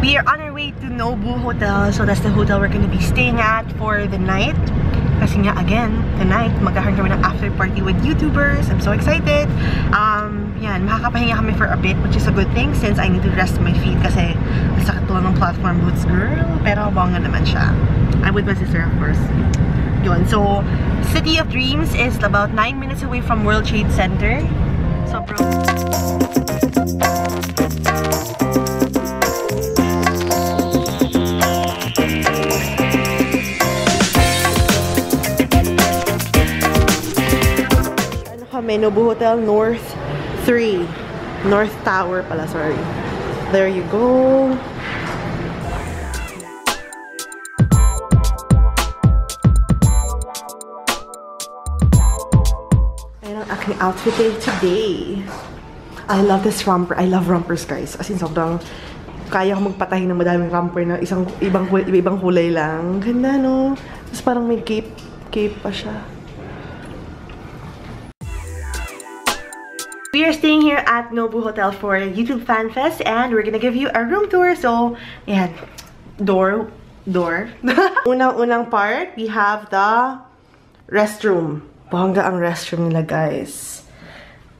We are on our way to Nobu Hotel. So that's the hotel we're gonna be staying at for the night. Kasi nga, again, tonight, magkakaroon kami ng after party with YouTubers. I'm so excited. Yan, makakapahinga kami for a bit, which is a good thing since I need to rest my feet kasi masakit lang ng platform boots, girl. Pero bongga naman siya. I'm with my sister, of course. Yun. So, City of Dreams is about 9 minutes away from World Trade Center. So, Nobu Hotel North 3. North Tower pala, sorry. There you go. Ayan ang aking outfit today. I love this romper. I love rompers, guys. As in, sobrang kaya ko magpatahin ng madaming romper na ibang kulay lang. Ganda, no? Tapos parang may cape pa siya. We are staying here at Nobu Hotel for YouTube Fan Fest and we're gonna give you a room tour. So, yan. Door. Unang part, we have the restroom. Bongga ang restroom nila, guys.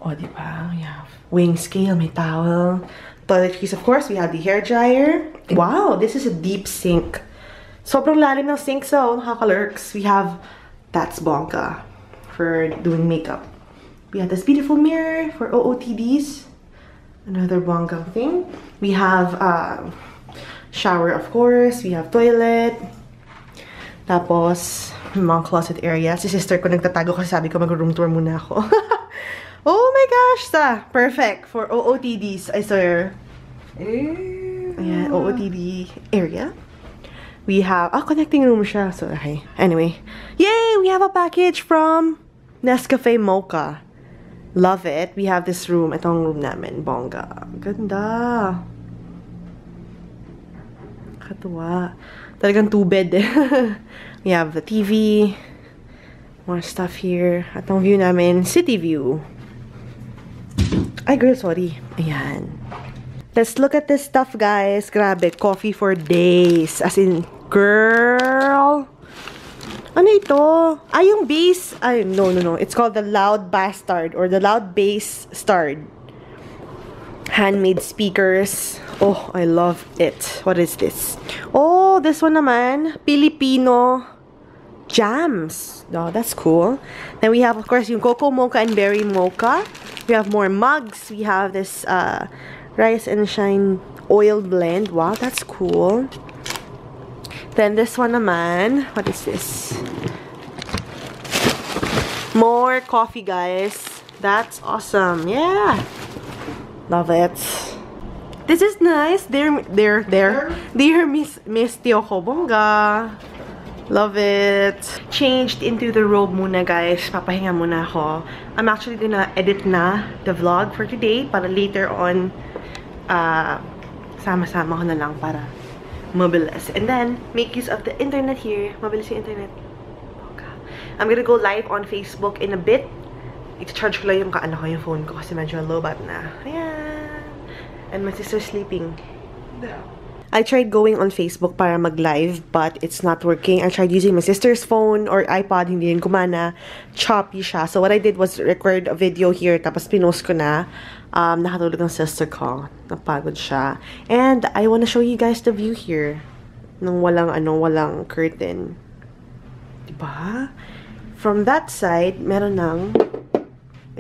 O, diba? We have weighing scale, may towel. Toiletries, of course. We have the hair dryer. Wow, this is a deep sink. Sobrang lalim ng sink, so nakaka-lurks. We have, that's bongga for doing makeup. We have this beautiful mirror for OOTDs. Another bongga thing. We have shower, of course. We have toilet. Tapos, mga closet area. Si sister ko nagtatago kasi sabi ko mag-room tour muna ako. Oh my gosh! Perfect for OOTDs, I swear. Ayan, OOTD area. We have, connecting room siya. So, okay. Anyway. Yay! We have a package from Nescafe Mocha. Love it. We have this room. Itong room namin. Bongga. Ganda. Katuwa. Talagang 2-bed eh. We have the TV. More stuff here. Atong view namin. City view. Ay, girl, sorry. Ayan. Let's look at this stuff, guys. Grabe. Coffee for days. As in, girl. Ano ito? Ay, yung bass. Ay, no. It's called the Loud Bastard or the Loud Bass Stard. Handmade speakers. Oh, I love it. What is this? Oh, this one naman. Filipino jams. Oh, that's cool. Then we have, of course, yung Cocoa Mocha and Berry Mocha. We have more mugs. We have this Rice and Shine oil blend. Wow, that's cool. Then this one naman, what is this? More coffee, guys. That's awesome. Yeah. Love it. This is nice. Dear Miss Tiyoko Bongga. Love it. Changed into the robe muna, guys. Papahinga muna ako. I'm actually gonna edit na the vlog for today para later on sama-sama ko na lang para mabilis. And then, make use of the internet here. Mabilis yung internet. Okay. I'm gonna go live on Facebook in a bit. I-charge ko lang yung yung phone ko kasi medyo low bat na. Ayan. And my sister's sleeping. I tried going on Facebook para mag-live, but it's not working. I tried using my sister's phone or iPod, hindi rin kumana. Choppy siya. So what I did was record a video here, tapos pinost ko na. Nakatulog ng sister ko. Napagod siya. And I wanna show you guys the view here. Nang walang curtain. Diba? From that side, meron ng,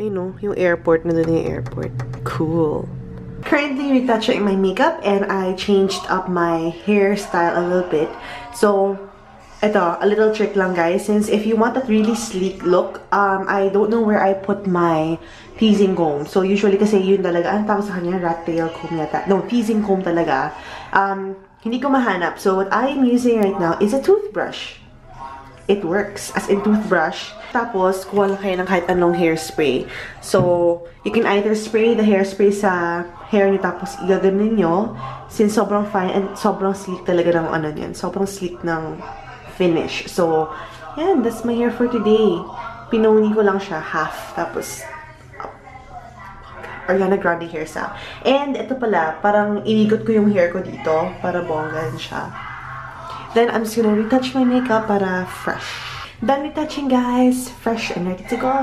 yung airport. Nandun yung airport. Cool. Currently retouching my makeup and I changed up my hairstyle a little bit. So, ito, a little trick lang, guys. Since if you want a really sleek look, I don't know where I put my teasing comb. So, usually kasi yun talaga, ang tawag sa kanya, rat tail comb yata. No, teasing comb talaga. Hindi ko mahanap. So, what I'm using right now is a toothbrush. It works. As in toothbrush. Tapos, kuha lang kayo ng kahit anong hairspray. So, you can either spray the hairspray sa hair niyo tapos igaganon nyo. Since sobrang fine and sobrang sleek talaga ng niyan. Sobrang sleek ng finish. So, yan. That's my hair for today. Pinoni ko lang siya half. Tapos, up. Ariana Grande hairstyle. And ito pala, parang inigot ko yung hair ko dito para bonggan siya. Then, I'm just gonna retouch my makeup para fresh. Done retouching, guys. Fresh and ready to go.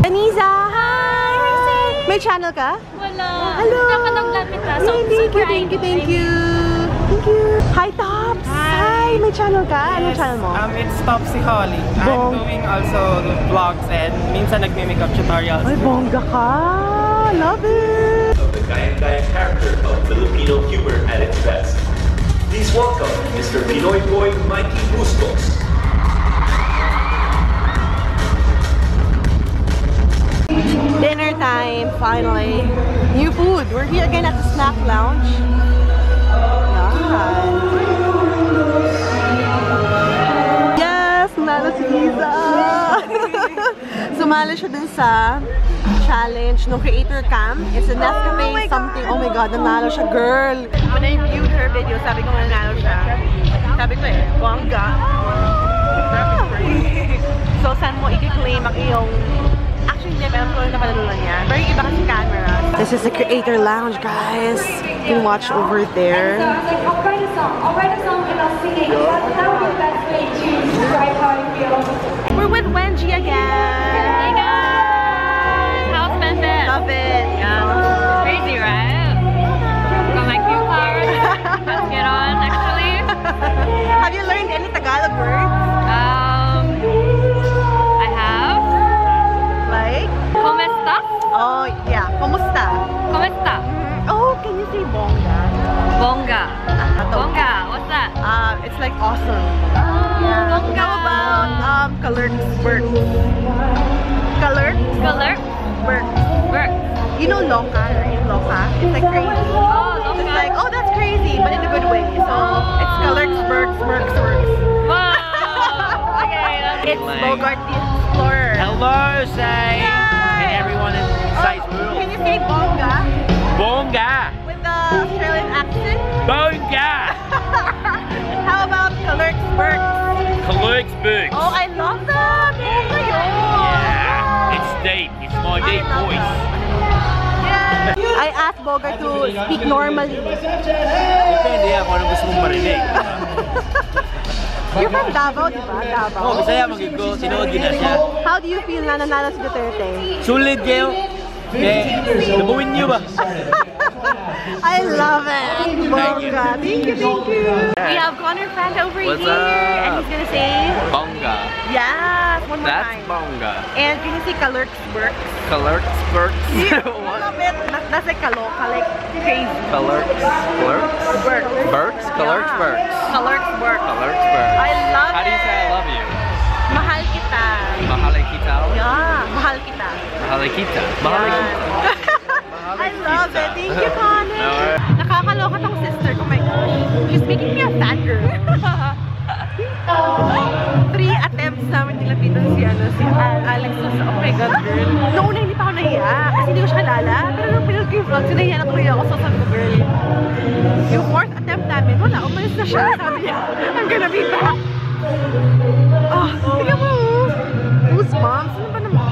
Anisa! Hi! May channel ka? Wala. Hello! Dapat naglapit na. So, Thank you. Thank you. Hi, Tops! Hi! May channel ka? Anong channel mo? It's Topsy Holly. I'm doing also vlogs and minsan nagme-makeup tutorials. Ay, bongga ka! Love it! Of the Gayang-Gayang character of Filipino humor at its best. Please welcome Mr. Pinoy Boy Mikey Bustos. Dinner time, finally. New food. We're here again at the snack lounge. Yes! Nalo si Liza! Sumali siya dun sa challenge ng creator camp. It's a Nescafe something. Oh my god, nanalo siya, girl! When I viewed her video, sabi ko nanalo siya. Sabi ko bongga. So, saan mo i-claim ang iyong... Actually, hindi, pero ko na panalunan niya. Pero yung iba kasi camera. This is the creator lounge, guys. You can watch over there. I'll write a song and I'll sing it. That would be the best way to describe how I feel. We're with Wenji again. Hey guys! How's Memphis? Love it. Yeah. Crazy, right? Got my cue cards. Let's get on, actually. Have you learned any Tagalog words? I have. Like? Kumusta? Oh, yeah. Kumusta? Kumusta? Oh, can you say bongga? Bonga. Bonga, what's that? It's like awesome. Yeah. Bonga. How about Kalerksburg? Color? Work. You know Loka, right? Loka? It's like crazy. Oh, Loka. It's like, oh, that's crazy, but in a good way. So, it's Kalerksburg, Smirks. Wow. Okay. It's Bogart the Explorer. Hello, Say! And everyone inside world. Can you say bonga Bonga! with the Australian accent? Bonga! How about Kalerksburg? Kalerksburg. Oh, I love that! Bonga yun! Yeah, it's deep. It's my deep voice. Yeah. I asked Bogart to speak normally. Depende ako anong gusto mong marinig. You're from Davao, di ba? Davao. Oh, Bisaya magiging ko. Sinuod din na siya. How do you feel na nanalo si Duterte? Sulit kayo. Nabuhin niyo ba? I love it! Bongga! Thank you! We have Connor Friend over What's here, up? and he's gonna say... Bonga. Yes! One more That's time. bonga. And can you say Kalerksburg? Kalerksburg. I What? love it! That's like kaloka, like crazy. Kalerksburg? Berks? Kalerksburg. Kalerksburg. Kalerksburg. I love How do you say I it. love you? Mahal kita. Mahalekita? Yeah, mahal kita. Mahalekita. I love it. Thank you, Connor. No worries. Nakakaloka tong sister ko. Oh my gosh. She's making me a fangirl. 3 attempts namin nilapitan si Alex sa oh my god, girl. Noong una hindi pa ako nahiya kasi hindi ko siya kilala. Pero nung pinag ko yung vlog, sinahiya na tuloy ako. So sabi ko, girl, yung 4th attempt namin, wala, umalis na siya. Sabi niya, I'm gonna be back. Oh, tingnan mo. Goosebumps. Ano ba naman?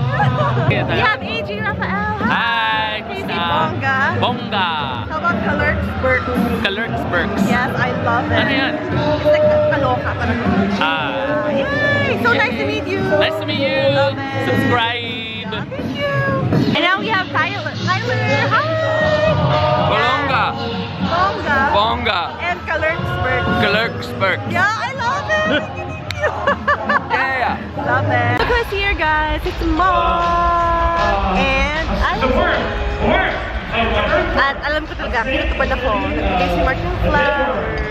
We have AJ Rafael. Hi! Can you say Gusta? bongga? Bonga. How about Kalerksburg? Kalerksburg. Yes, I love it. Ano yan? It's like kaloka. Parang yay! So nice to meet you. Nice to meet you. Love it. Subscribe. Thank you. And now we have Tyler. Tyler, hi! Bolonga. Bongga. Bonga. And Kalerksburg. Kalerksburg. Yeah, I love it. Yeah. Love it. Look who's here, guys. It's Mom. And Alex. At alam ko talaga, pinatupad ako. Nagbigay si Mark ng flowers.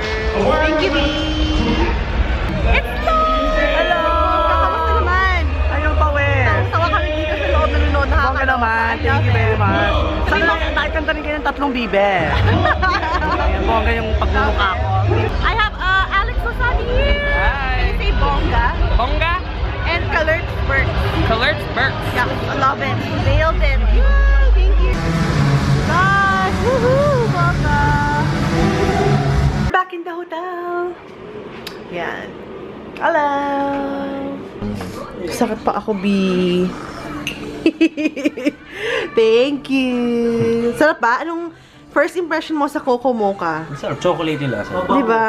Thank you, Dee. It's Lord! Hello! Kakamusta naman? Ayun pa, Wes. Tawa kami dito sa loob, nanonood, nakakaloka. Bongga naman. Thank you very much. Sana nakikanta rin kayo ng 3 bibe. Ayan, bongga yung pagmumukha ko. I have Alex Lozani here. Hi. Can you say Bongga? Bonga. And Kalerksburg. Kalerksburg. Yeah, I love it. Nailed it. Yay! Thank you. Guys, woohoo! Bongga! Back in the hotel. Yan. Hello! Sakit pa ako, B. Thank you! Sarap ba? Anong first impression mo sa Coco Mocha? Sarap, chocolate yung lasa. Diba?